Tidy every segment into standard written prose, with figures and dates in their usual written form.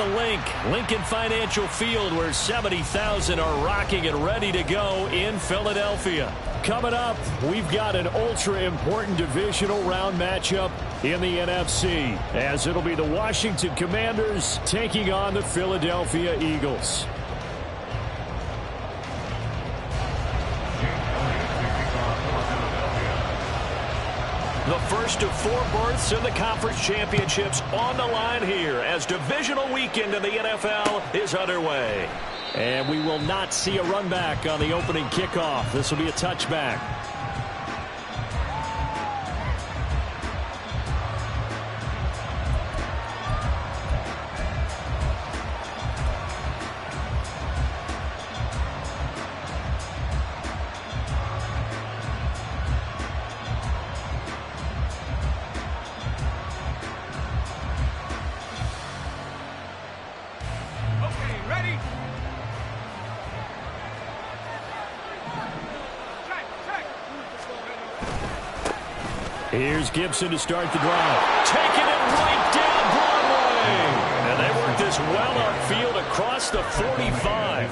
the Link, Lincoln Financial Field, where 70,000 are rocking and ready to go in Philadelphia. Coming up, we've got an ultra-important divisional round matchup in the NFC, as it'll be the Washington Commanders taking on the Philadelphia Eagles. The first of 4 berths in the conference championships on the line here as divisional weekend in the NFL is underway. And we will not see a run back on the opening kickoff. This will be a touchback. Here's Gibson to start the drive. Taking it right down Broadway. And they work this well upfield across the 45.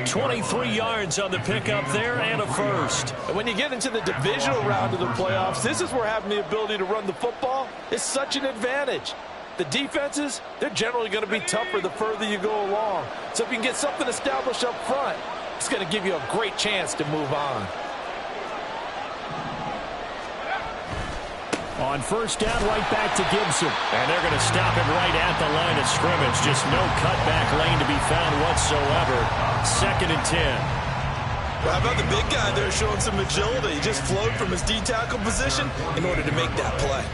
23 yards on the pickup there and a first. And when you get into the divisional round of the playoffs, this is where having the ability to run the football is such an advantage. The defenses, they're generally going to be tougher the further you go along. So if you can get something established up front, it's going to give you a great chance to move on. On first down, right back to Gibson. And they're going to stop him right at the line of scrimmage. Just no cutback lane to be found whatsoever. 2nd and 10. Well, how about the big guy there showing some agility? He just flowed from his D-tackle position in order to make that play.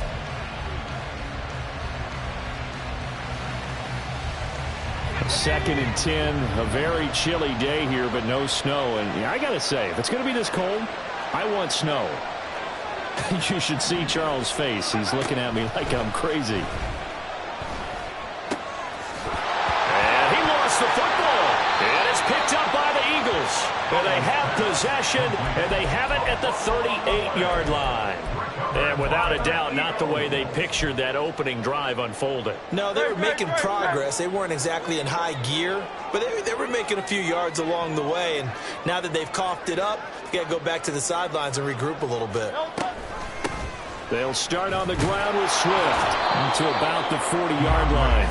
Second and 10. A very chilly day here, but no snow. And yeah, I got to say, if it's going to be this cold, I want snow. You should see Charles' face. He's looking at me like I'm crazy. And he lost the football. And it's picked up by the Eagles. And they have possession, and they have it at the 38-yard line. And without a doubt, not the way they pictured that opening drive unfolded. No, they were making progress. They weren't exactly in high gear, but they were making a few yards along the way. And now that they've coughed it up, you got to go back to the sidelines and regroup a little bit. They'll start on the ground with Swift to about the 40-yard line.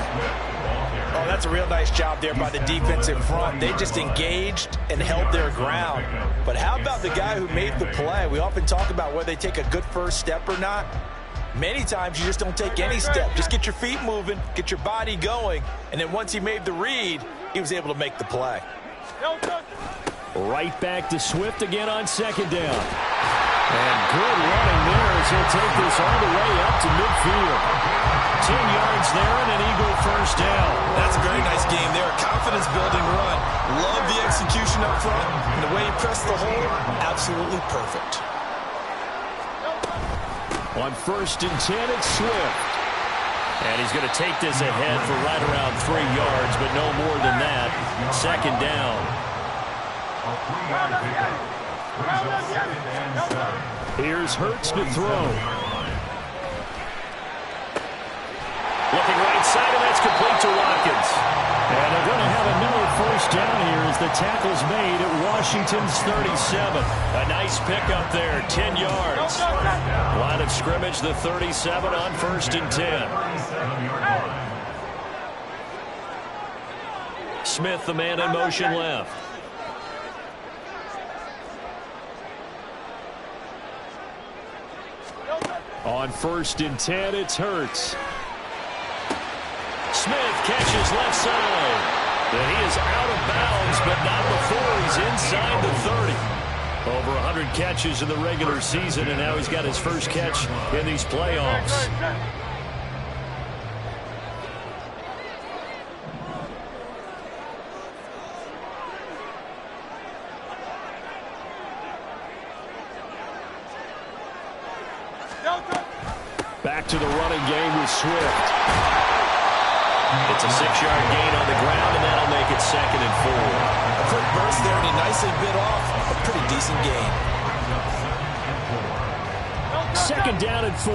Oh, that's a real nice job there by the defensive front. They just engaged and held their ground. But how about the guy who made the play? We often talk about whether they take a good first step or not. Many times you just don't take any step. Just get your feet moving, get your body going, and then once he made the read, he was able to make the play. Right back to Swift again on 2nd down. And good running there as he'll take this all the way up to midfield. 10 yards there and an Eagle first down. That's a very nice game there. Confidence-building run. Love the execution up front. And the way he pressed the hole, absolutely perfect. On 1st and 10, it's Swift. And he's going to take this ahead for right around 3 yards, but no more than that. 2nd down. Here's Hurts to throw. Looking right side, and that's complete to Watkins. And they're going to have another first down here as the tackle's made at Washington's 37. A nice pickup there, 10 yards. Line of scrimmage, the 37 on 1st and 10. Smith, the man in motion left. On 1st and 10, it's Hurts. Smith catches left side. And he is out of bounds, but not before he's inside the 30. Over 100 catches in the regular season, and now he's got his first catch in these playoffs. Back to the running game with Swift. It's a 6-yard gain on the ground, and that'll make it 2nd and 4. A quick burst there, and he nicely bit off a pretty decent gain. 2nd down and 4.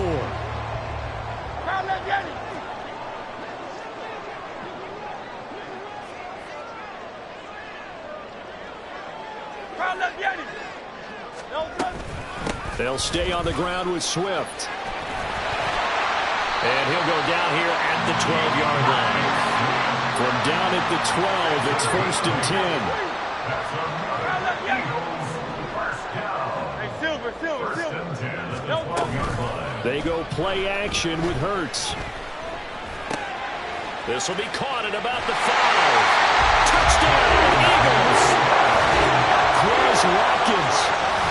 They'll stay on the ground with Swift. And he'll go down here at the 12-yard line. From down at the 12, it's 1st and 10. They go play action with Hurts. This will be caught at about the 5. Touchdown, Eagles! Quez Watkins,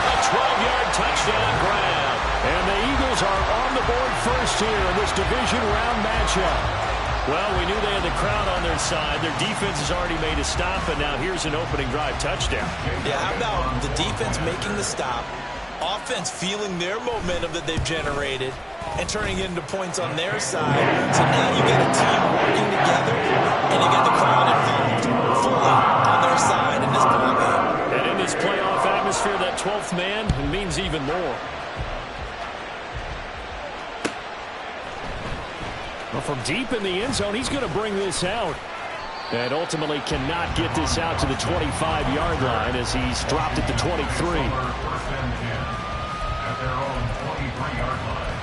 a 12-yard touchdown grab. And the Eagles are on the board first here in this division round matchup. Well, we knew they had the crowd on their side. Their defense has already made a stop, and now here's an opening drive touchdown. Yeah, how about the defense making the stop, offense feeling their momentum that they've generated, and turning it into points on their side. So now you get a team working together, and you get the crowd involved fully on their side in this ballgame. And in this playoff atmosphere, that 12th man means even more. Well, from deep in the end zone, he's going to bring this out. And ultimately cannot get this out to the 25-yard line as he's dropped at the 23. At their own 23-yard line.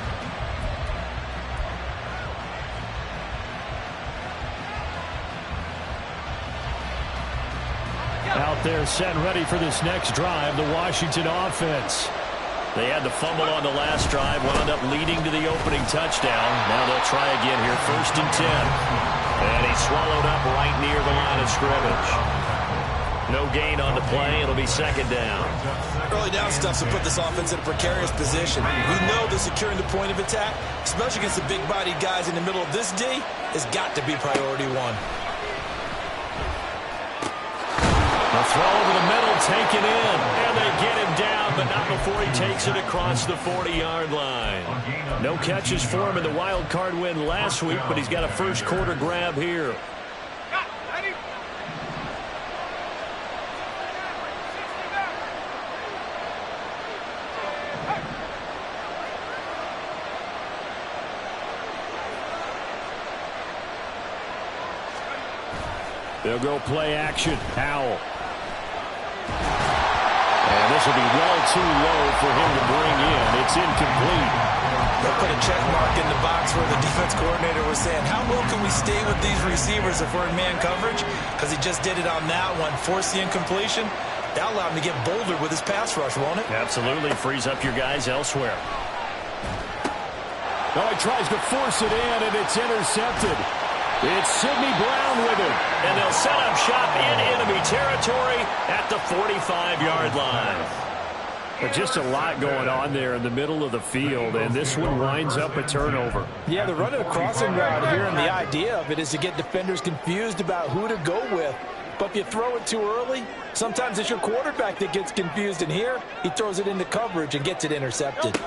Out there set and ready for this next drive, the Washington offense. They had the fumble on the last drive, wound up leading to the opening touchdown. Now they'll try again here, 1st and 10. And he's swallowed up right near the line of scrimmage. No gain on the play. It'll be 2nd down. Early down stuff to put this offense in a precarious position. We know that securing the point of attack, especially against the big-bodied guys in the middle of this D, has got to be priority one. A throw over the middle, taken in, and they get him down, but not before he takes it across the 40-yard line. No catches for him in the wild card win last week, but he's got a first quarter grab here. They'll go play action. Howell. And this will be well too low for him to bring in. It's incomplete. They'll put a check mark in the box where the defense coordinator was saying, how well can we stay with these receivers if we're in man coverage? Because he just did it on that one, forced the incompletion. That'll allow him to get bolder with his pass rush, won't it? Absolutely. Frees up your guys elsewhere. Oh, he tries to force it in, and it's intercepted. It's Sidney Brown with it. And they'll set up shop in enemy territory at the 45-yard line. But just a lot going on there in the middle of the field, and this one winds up a turnover. Yeah, they're running a crossing route here, and the idea of it is to get defenders confused about who to go with. But if you throw it too early, sometimes it's your quarterback that gets confused, and here he throws it into coverage and gets it intercepted.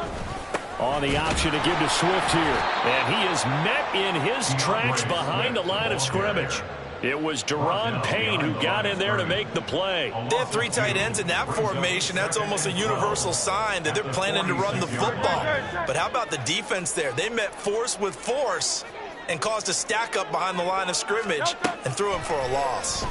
On the option to give to Swift here. And he is met in his tracks behind the line of scrimmage. It was Daron Payne who got in there to make the play. They have 3 tight ends in that formation. That's almost a universal sign that they're planning to run the football. But how about the defense there? They met force with force and caused a stack up behind the line of scrimmage and threw him for a loss.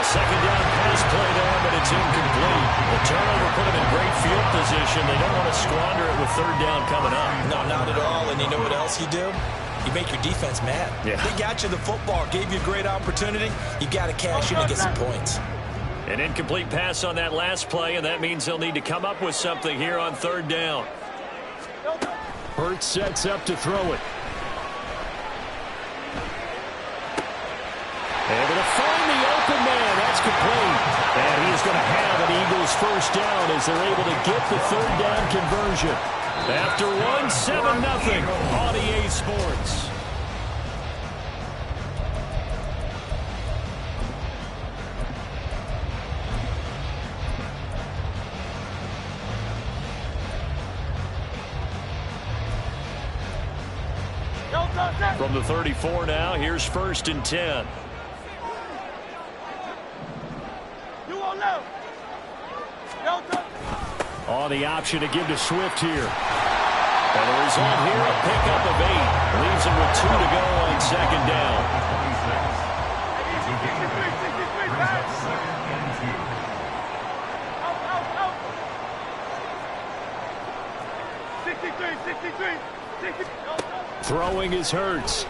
Second down pass play there, but it's incomplete. The turnover put them in great field position. They don't want to squander it with 3rd down coming up. No, not at all. And you know what else you do? You make your defense mad. Yeah. They got you the football, gave you a great opportunity. You got to cash in and get some points. An incomplete pass on that last play, and that means they'll need to come up with something here on 3rd down. Hurts sets up to throw it. Able to find the open man. That's complete. And he is going to have an Eagles 1st down as they're able to get the 3rd down conversion. After 7-0 on EA Sports. From the 34 now, here's 1st and 10. On the option to give to Swift here. And the result here, a pickup of 8. Leaves him with 2 to go on 2nd down. Throwing is Hurts.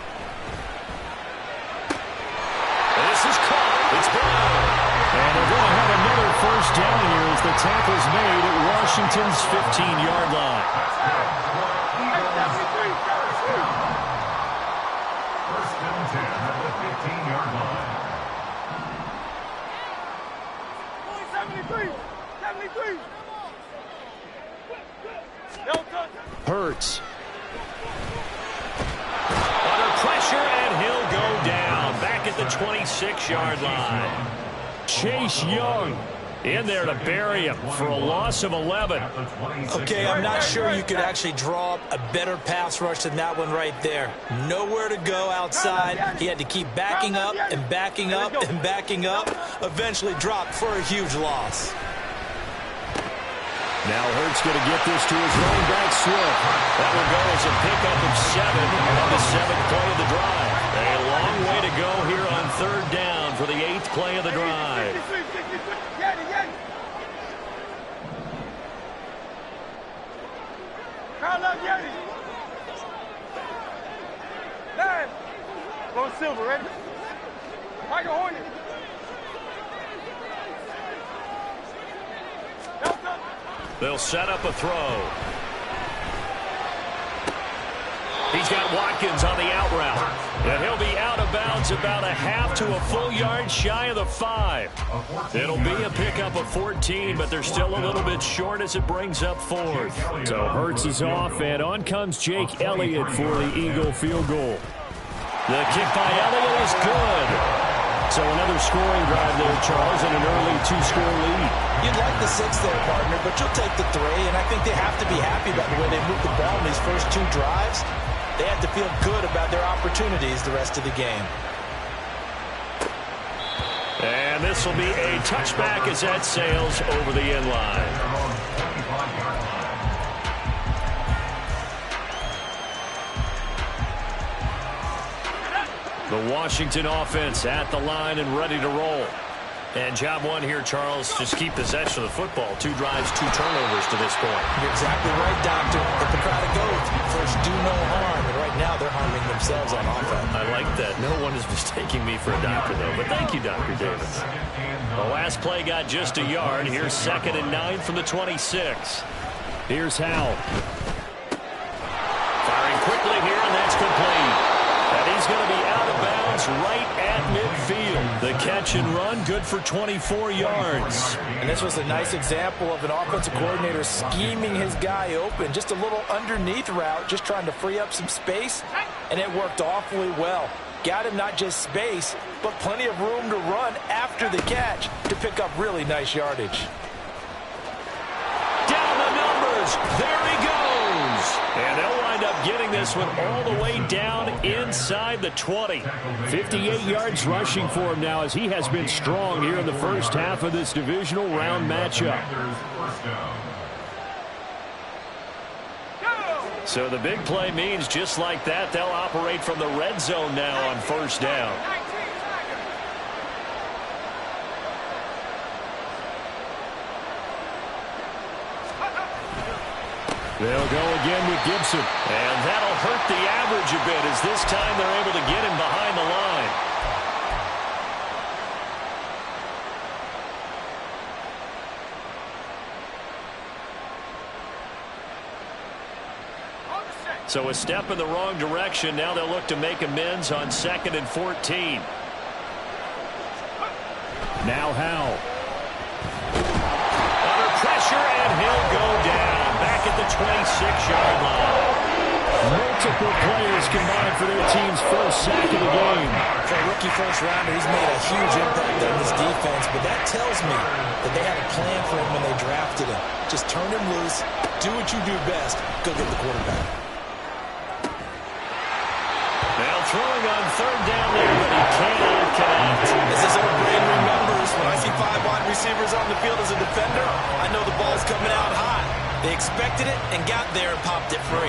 This is caught. It's Brown. And they're going to have another first down here as the tackle's made at Washington's 15-yard line. First and 10 at the 15-yard line. 73. Hurts. Under pressure, and he'll go down. Back at the 26-yard line. Chase Young in there to bury him for a loss of 11. Okay, I'm not sure you could actually draw up a better pass rush than that one right there. Nowhere to go outside. He had to keep backing up and backing up and backing up. Eventually dropped for a huge loss. Now Hurts going to get this to his running back, Swift. That will go as a pickup of 7 on the 7th play of the drive. A long way to go here on 3rd down for the 8th play of the drive. Go Silver, ready? Michael Hornet. They'll set up a throw. He's got Watkins on the out route. And he'll be out of bounds about a half to a full yard shy of the 5. It'll be a pickup of 14, but they're still a little bit short as it brings up 4th. So Hurts is off, and on comes Jake Elliott for the Eagle field goal. The kick by Elliott is good. So another scoring drive there, Charles, and an early 2-score lead. You'd like the 6 there, partner, but you'll take the 3, and I think they have to be happy about the way they moved the ball in these first 2 drives. They have to feel good about their opportunities the rest of the game. And this will be a touchback as that sails over the end line. The Washington offense at the line and ready to roll. And job one here, Charles, just keep possession of the football. 2 drives, 2 turnovers to this point. You're exactly right, Doctor. Hippocratic oath. First, do no harm. And right now, they're harming themselves on offense. I like that. No one is mistaking me for a doctor, though. But thank you, Dr. Davis. The last play got just a yard. Here's 2nd and 9 from the 26. Here's Howell. Firing quickly here, and that's complete. And he's going to be out of bounds right at midfield. The catch and run, good for 24 yards. And this was a nice example of an offensive coordinator scheming his guy open. Just a little underneath route, just trying to free up some space, and it worked awfully well. Got him not just space, but plenty of room to run after the catch to pick up really nice yardage. Down the numbers. There he goes. And they'll wind up getting this one all the way down inside the 20. 58 yards rushing for him now as he has been strong here in the first half of this divisional round matchup. So the big play means just like that, they'll operate from the red zone now on 1st down. They'll go again with Gibson. And that'll hurt the average a bit as this time they're able to get him behind the line. So a step in the wrong direction. Now they'll look to make amends on 2nd and 14. Now Howell. Under pressure, and he'll go down. Back at the 26-yard line. Multiple players combined for their team's first sack of the game. For a rookie first-rounder, he's made a huge impact on this defense, but that tells me that they had a plan for him when they drafted him. Just turn him loose, do what you do best, go get the quarterback. Now throwing on 3rd down there, but he cannot connect. As his old brain remembers, when I see 5 wide receivers on the field as a defender, I know the ball's coming out hot. They expected it and got there and popped it free.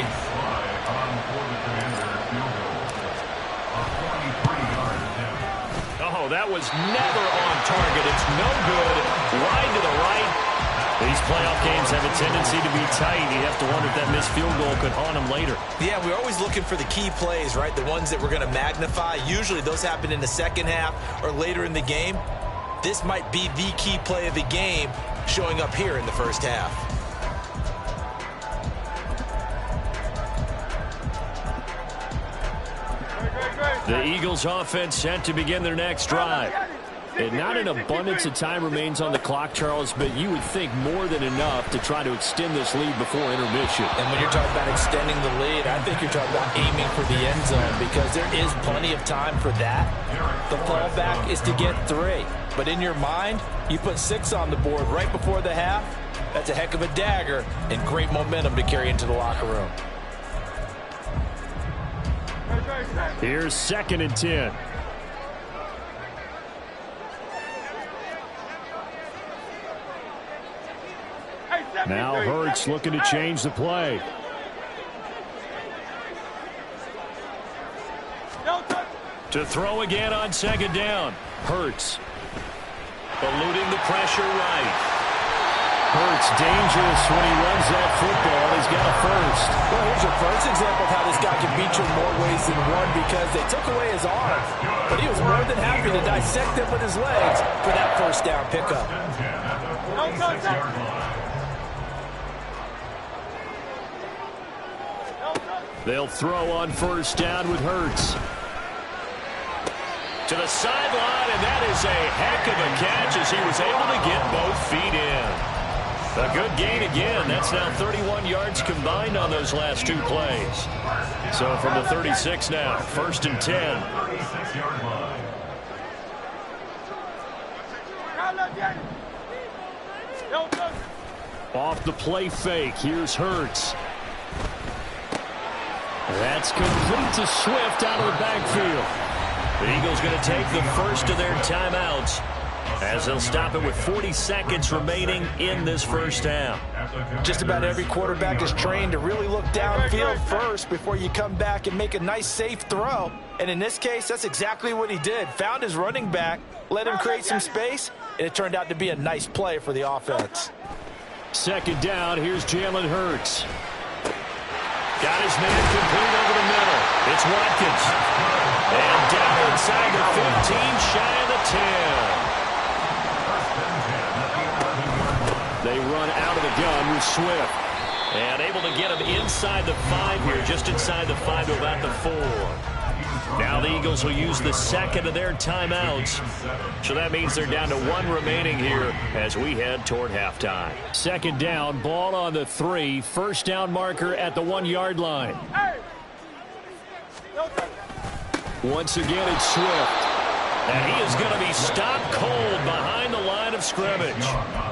Oh, that was never on target. It's no good. Wide to the right. These playoff games have a tendency to be tight. You have to wonder if that missed field goal could haunt them later. Yeah, we're always looking for the key plays, right? The ones that we're going to magnify. Usually those happen in the second half or later in the game. This might be the key play of the game showing up here in the first half. The Eagles offense set to begin their next drive. And not an abundance of time remains on the clock, Charles, but you would think more than enough to try to extend this lead before intermission. And when you're talking about extending the lead, I think you're talking about aiming for the end zone because there is plenty of time for that. The fallback is to get 3. But in your mind, you put 6 on the board right before the half. That's a heck of a dagger and great momentum to carry into the locker room. Here's 2nd and 10. Now Hurts looking to change the play. To throw again on 2nd down. Hurts. Eluding the pressure right. Hurts dangerous when he runs that football. He's got a first. Well, here's your first example of how this guy can beat you in more ways than one because they took away his arm. But he was more than happy to dissect them with his legs for that first down pickup. They'll throw on 1st down with Hurts. To the sideline, and that is a heck of a catch as he was able to get both feet in. A good gain again. That's now 31 yards combined on those last 2 plays. So from the 36 now, 1st and 10. Off the play fake, here's Hurts. That's complete to Swift out of the backfield. The Eagles going to take the first of their timeouts as they'll stop it with 40 seconds remaining in this first half. Just about every quarterback is trained to really look downfield first before you come back and make a nice safe throw. And in this case, that's exactly what he did. Found his running back, let him create some space, and it turned out to be a nice play for the offense. 2nd down, here's Jalen Hurts. Got his man complete over the middle. It's Watkins. And down inside the 15, shy of the 10. They run out of the gun with Swift. And able to get him inside the 5 here, just inside the 5 to about the 4. Now the Eagles will use the 2nd of their timeouts. So that means they're down to 1 remaining here as we head toward halftime. 2nd down, ball on the 3. 1st down marker at the 1-yard line. Once again, it's Swift. And he is going to be stopped cold behind the line of scrimmage.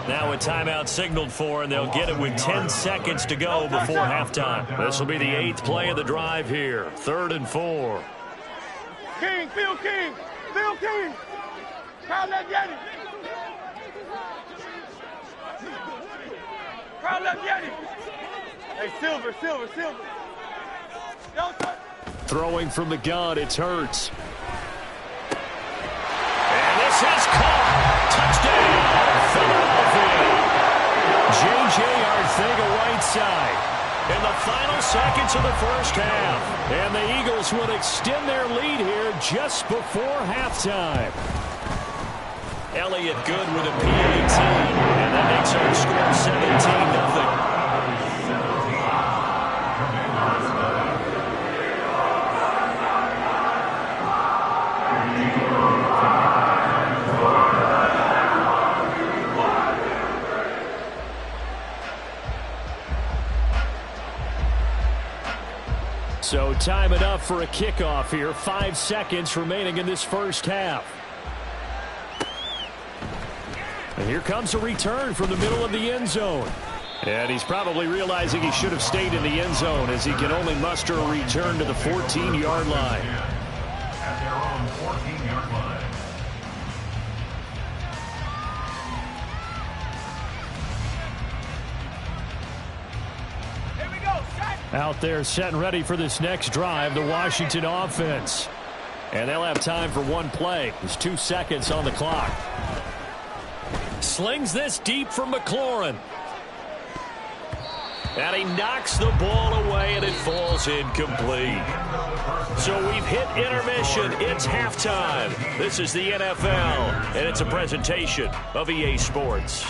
Now a timeout signaled for, and they'll get it with 10 seconds to go before halftime. This will be the 8th play of the drive here. 3rd and 4. King, Phil King, Phil King. Crowd left Yeti. Crowd left Yeti. Hey, Silver. Throwing from the gun, it's Hurts. And this is caught. Touchdown, Philadelphia. J.J. Arcega-Whiteside in the final seconds of the first half. And the Eagles will extend their lead here just before halftime. Elliott good with a PAT. And that makes our score 17-0. So time it up for a kickoff here. 5 seconds remaining in this first half. And here comes a return from the middle of the end zone. And he's probably realizing he should have stayed in the end zone as he can only muster a return to the 14-yard line. At their own 14-yard line. Out there set and ready for this next drive, the Washington offense. And they'll have time for one play. There's 2 seconds on the clock. slings this deep from McLaurin. And he knocks the ball away, and it falls incomplete. So we've hit intermission. It's halftime. This is the NFL, and it's a presentation of EA Sports.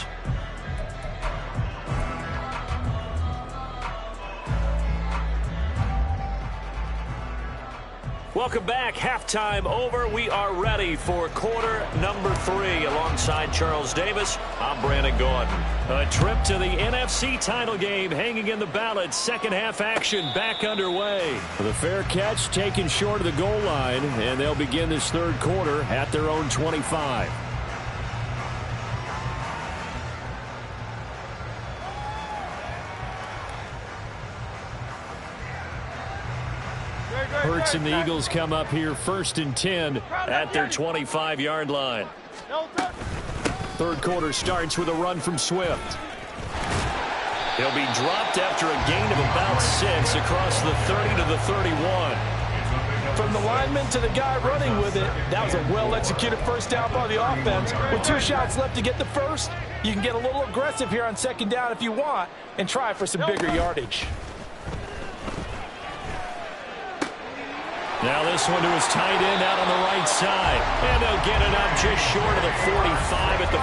Welcome back. Halftime over. We are ready for quarter number 3. Alongside Charles Davis, I'm Brandon Gaudin. A trip to the NFC title game hanging in the balance. Second half action back underway. The fair catch taken short of the goal line, and they'll begin this third quarter at their own 25. Hurts and the Eagles come up here 1st and 10 at their 25-yard line. Third quarter starts with a run from Swift. He'll be dropped after a gain of about 6 across the 30 to the 31. From the lineman to the guy running with it, that was a well-executed first down by the offense. With 2 shots left to get the first, you can get a little aggressive here on second down if you want and try for some bigger yardage. Now this one to his tight end out on the right side. And they'll get it up just short of the 45 at the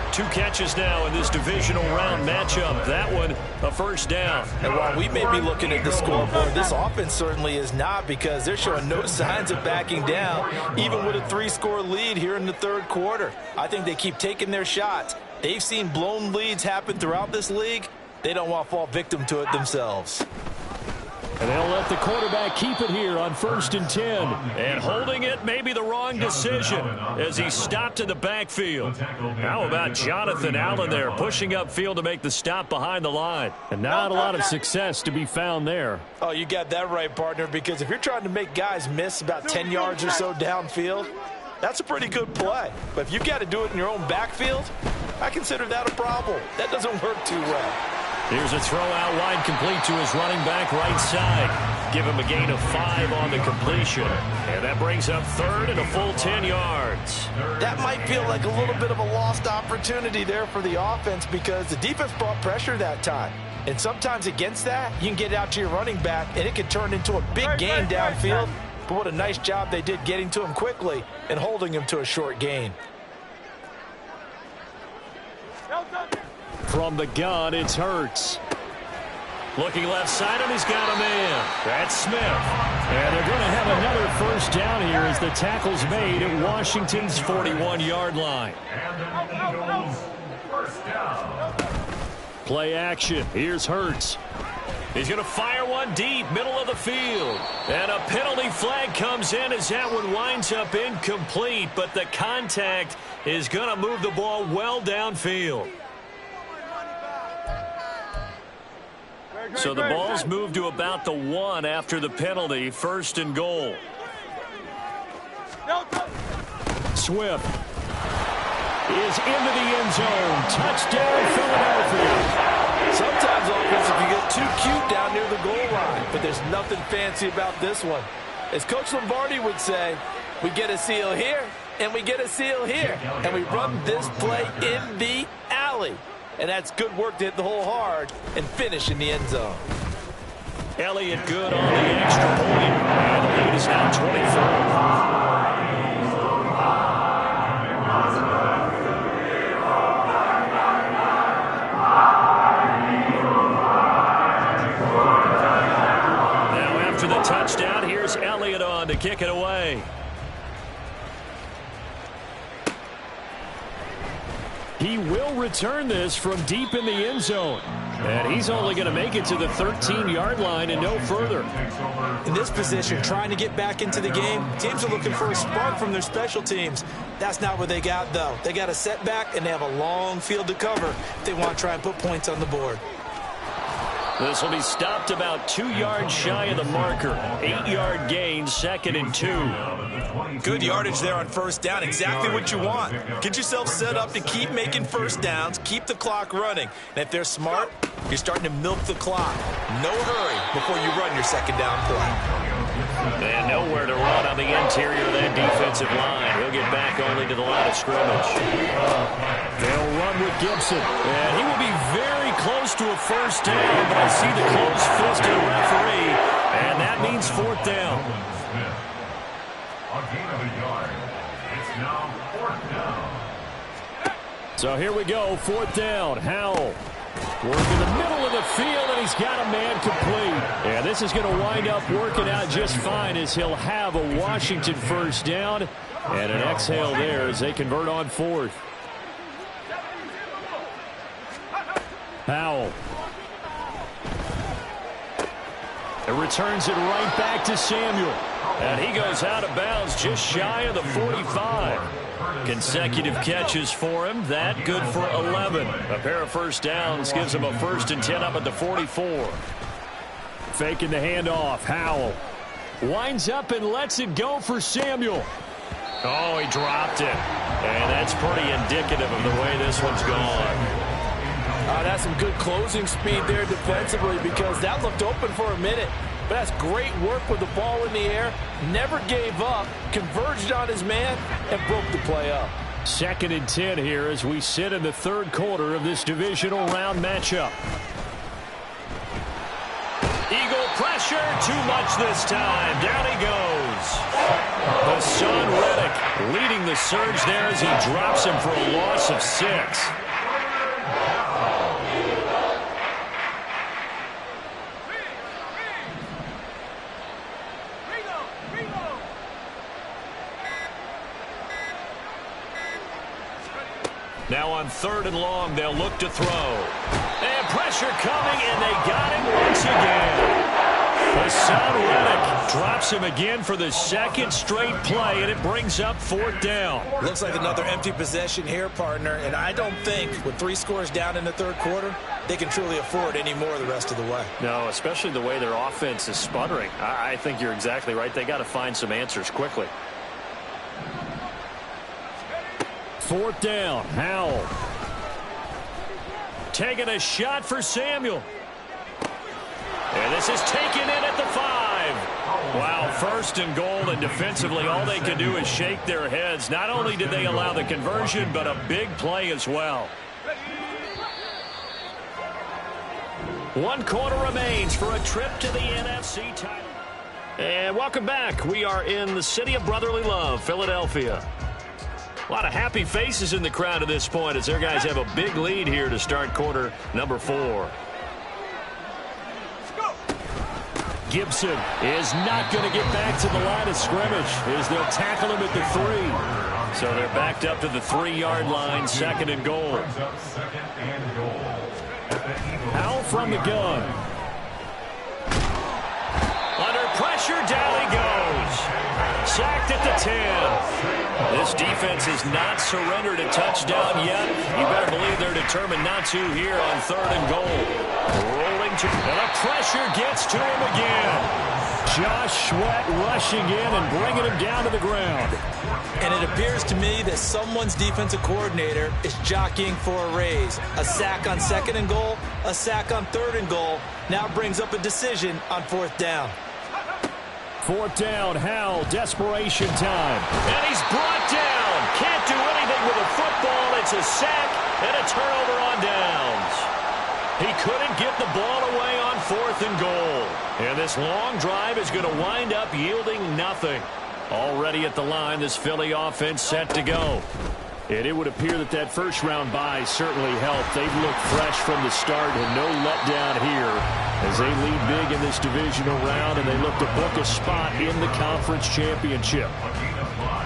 44. 2 catches now in this divisional round matchup. That one, a first down. And while we may be looking at the scoreboard, this offense certainly is not, because they're showing no signs of backing down, even with a 3-score lead here in the third quarter. I think they keep taking their shots. They've seen blown leads happen throughout this league. They don't want to fall victim to it themselves. And they'll let the quarterback keep it here on 1st and 10. And holding it may be the wrong decision as he stopped in the backfield. How about Jonathan Allen there pushing upfield to make the stop behind the line? And not a lot of success to be found there. Oh, you got that right, partner, because if you're trying to make guys miss about 10 yards or so downfield, that's a pretty good play. But if you've got to do it in your own backfield, I consider that a problem. That doesn't work too well. Here's a throw out wide, complete to his running back right side. Give him a gain of 5 on the completion. And that brings up third and a full 10 yards. That might feel like a little bit of a lost opportunity there for the offense, because the defense brought pressure that time. And sometimes against that, you can get out to your running back, and it can turn into a big gain downfield. But what a nice job they did getting to him quickly and holding him to a short gain. From the gun, it's Hurts. Looking left side, and he's got a man. That's Smith. And they're going to have another first down here as the tackle's made at Washington's 41-yard line. And the Eagles, first down. Play action. Here's Hurts. He's going to fire one deep, middle of the field. And a penalty flag comes in as that one winds up incomplete, but the contact is going to move the ball well downfield. So the ball's moved to about the 1 after the penalty, 1st and goal. Swift is into the end zone. Touchdown, Philadelphia. Sometimes offense, if you get too cute down near the goal line, but there's nothing fancy about this one. As Coach Lombardi would say, we get a seal here, and we get a seal here, and we run this play in the alley. And that's good work to hit the hole hard and finish in the end zone. Elliott good on the extra point. And the lead is now 24. Now after the touchdown, here's Elliott on to kick it away. He will return this from deep in the end zone. And he's only going to make it to the 13-yard line and no further. In this position, trying to get back into the game, teams are looking for a spark from their special teams. That's not what they got, though. They got a setback, and they have a long field to cover if they want to try and put points on the board. This will be stopped about 2 yards shy of the marker. 8-yard gain, 2nd and 2. Good yardage there on first down. Exactly what you want. Get yourself set up to keep making first downs, keep the clock running. And if they're smart, you're starting to milk the clock. No hurry before you run your second down play. And nowhere to run on the interior of that defensive line. He'll get back only to the line of scrimmage. They'll run with Gibson. And he will be very close to a first down, but I see the closed fist of the referee, and that means fourth down. A gain of a yard. It's now fourth down. So here we go, fourth down. Howell working the middle of the field, and he's got a man complete. Yeah, this is going to wind up working out just fine as he'll have a Washington first down. And an exhale there as they convert on fourth. Howell. It returns it right back to Samuel. And he goes out of bounds just shy of the 45. Consecutive catches for him. That good for 11. A pair of first downs gives him a 1st and 10 up at the 44. Faking the handoff. Howell winds up and lets it go for Samuel. Oh, he dropped it. And that's pretty indicative of the way this one's gone. That's some good closing speed there defensively because that looked open for a minute. But that's great work with the ball in the air. Never gave up, converged on his man, and broke the play up. 2nd and 10 here as we sit in the third quarter of this divisional round matchup. Eagle pressure, too much this time. Down he goes. Hassan Reddick leading the surge there as he drops him for a loss of 6. Now on 3rd and long, they'll look to throw. And pressure coming, and they got him once again. Hassan Reddick drops him again for the 2nd straight play, and it brings up 4th down. Looks like another empty possession here, partner, and I don't think with 3 scores down in the third quarter, they can truly afford any more the rest of the way. No, especially the way their offense is sputtering. I think you're exactly right. They got to find some answers quickly. 4th down, Howell. Taking a shot for Samuel. And this is taken in at the 5. Wow, 1st and goal, and defensively all they can do is shake their heads. Not only did they allow the conversion, but a big play as well. 1 quarter remains for a trip to the NFC title. And welcome back. We are in the city of brotherly love, Philadelphia. A lot of happy faces in the crowd at this point as their guys have a big lead here to start quarter number 4. Gibson is not going to get back to the line of scrimmage as they'll tackle him at the 3. So they're backed up to the 3-yard line, 2nd and goal. Howell from the gun. Under pressure, down he goes. Sacked at the 10. This defense has not surrendered a touchdown yet. You better believe they're determined not to here on 3rd and goal. Rolling to, and the pressure gets to him again. Josh Sweat rushing in and bringing him down to the ground. And it appears to me that someone's defensive coordinator is jockeying for a raise. A sack on 2nd and goal, a sack on 3rd and goal. Now brings up a decision on 4th down. 4th down, Howell, desperation time. And he's brought down. Can't do anything with a football. It's a sack and a turnover on downs. He couldn't get the ball away on 4th and goal. And this long drive is going to wind up yielding nothing. Already at the line, this Philly offense set to go. And it would appear that that first-round bye certainly helped. They've looked fresh from the start and no letdown here as they lead big in this divisional round, and they look to book a spot in the conference championship.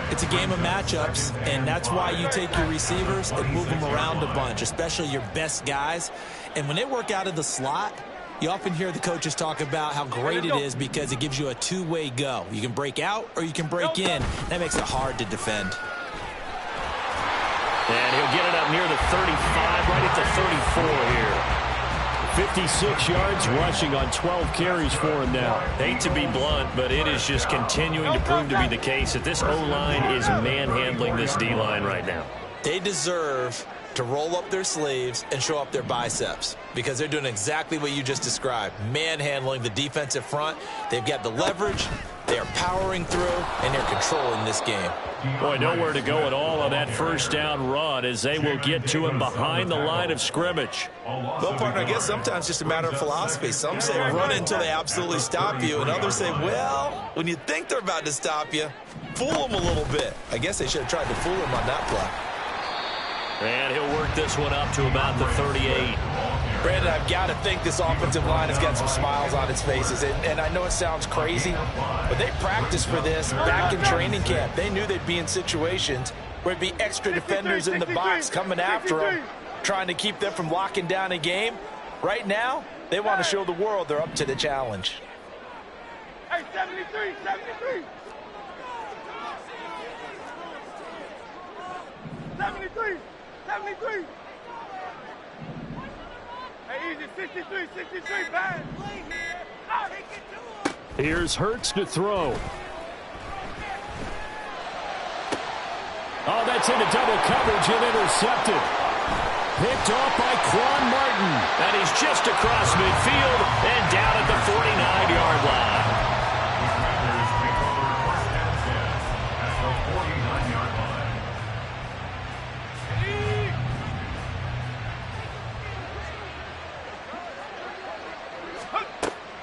It's a game of matchups, and that's why you take your receivers and move them around a bunch, especially your best guys. And when they work out of the slot, you often hear the coaches talk about how great it is because it gives you a two-way go. You can break out or you can break in. That makes it hard to defend. And he'll get it up near the 35, right at the 34 here. 56 yards rushing on 12 carries for him now. Hate to be blunt, but it is just continuing to prove to be the case that this O-line is manhandling this D-line right now. They deserve to roll up their sleeves and show up their biceps because they're doing exactly what you just described, manhandling the defensive front. They've got the leverage. They are powering through, and they're controlling this game. Boy, nowhere to go at all on that first down run as they will get to him behind the line of scrimmage. Well, partner, I guess sometimes it's just a matter of philosophy. Some say run until they absolutely stop you, and others say, well, when you think they're about to stop you, fool them a little bit. I guess they should have tried to fool him on that play. And he'll work this one up to about the 38. Brandon, I've got to think this offensive line has got some smiles on its faces. And I know it sounds crazy, but they practiced for this back in training camp. They knew they'd be in situations where it'd be extra defenders in the box coming after them, trying to keep them from locking down a game. Right now, they want to show the world they're up to the challenge. Hey, 73, 73. 73, 73. Hey, easy, 63, 63, bad. Here's Hurts to throw. Oh, that's into double coverage and intercepted. Picked off by Quan Martin. And he's just across midfield and down at the 49-yard line.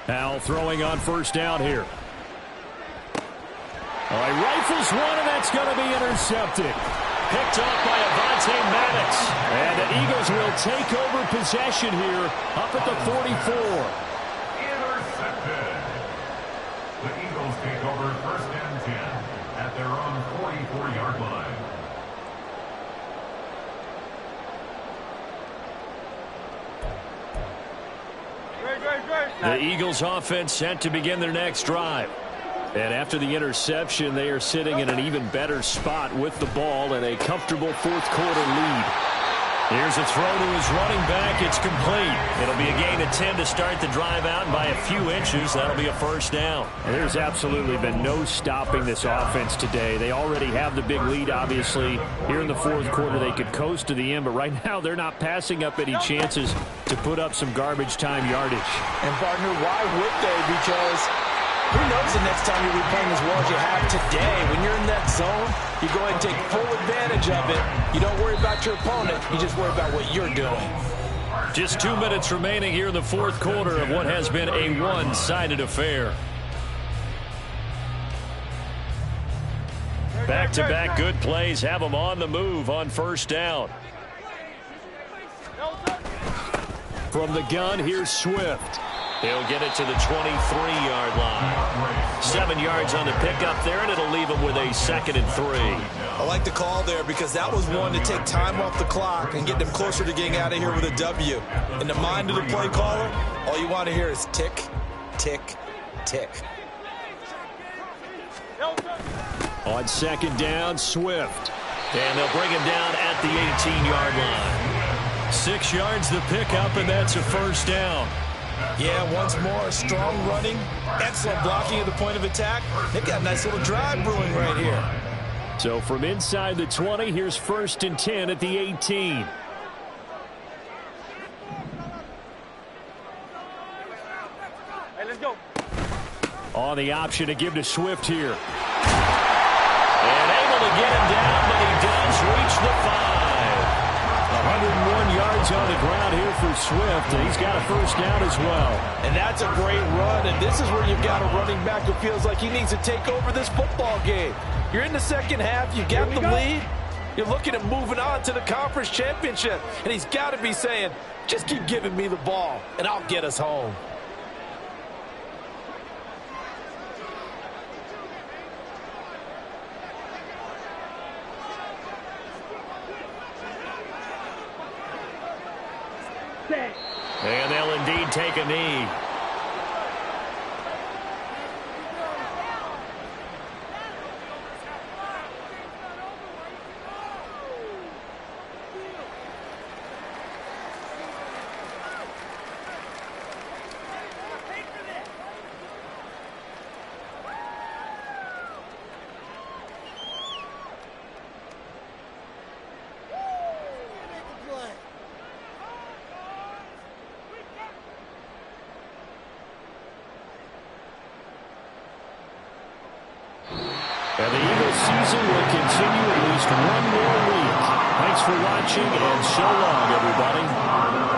Al throwing on first down here. Oh, he rifles one, and that's going to be intercepted. Picked off by Avonte Maddox. And the Eagles will take over possession here up at the 44. Intercepted. The Eagles take over first and 10 at their own 44-yard line. The Eagles offense set to begin their next drive. And after the interception, they are sitting in an even better spot with the ball and a comfortable fourth-quarter lead. Here's a throw to his running back. It's complete. It'll be a gain of 10 to start the drive out, and by a few inches, that'll be a first down. There's absolutely been no stopping this offense today. They already have the big lead, obviously. Here in the fourth quarter, they could coast to the end, but right now they're not passing up any chances to put up some garbage time yardage. And, partner, why would they? Because who knows the next time you'll be playing as well as you have today. When you're in that zone, you go ahead and take full advantage of it. You don't worry about your opponent. You just worry about what you're doing. Just 2 minutes remaining here in the fourth quarter of what has been a one-sided affair. Back-to-back good plays have them on the move on first down. From the gun, here's Swift. He'll get it to the 23-yard line. 7 yards on the pickup there, and it'll leave him with a 2nd and 3. I like the call there because that was one to take time off the clock and get them closer to getting out of here with a W. In the mind of the play caller, all you want to hear is tick, tick, tick. On second down, Swift. And they'll bring him down at the 18-yard line. 6 yards the pickup, and that's a first down. Yeah, once more, strong running, excellent blocking at the point of attack. They've got a nice little drive brewing right here. So from inside the 20, here's 1st and 10 at the 18. Hey, let's go. On the option to give to Swift here. And able to get him down, but he does reach the 5. 101 yards on the ground here for Swift, and he's got a first down as well. And that's a great run, and this is where you've got a running back who feels like he needs to take over this football game. You're in the second half, you got the lead, you're looking at moving on to the conference championship, and he's got to be saying, just keep giving me the ball, and I'll get us home. And they'll indeed take a knee. And the Eagles season will continue at least one more week. Thanks for watching, and so long, everybody.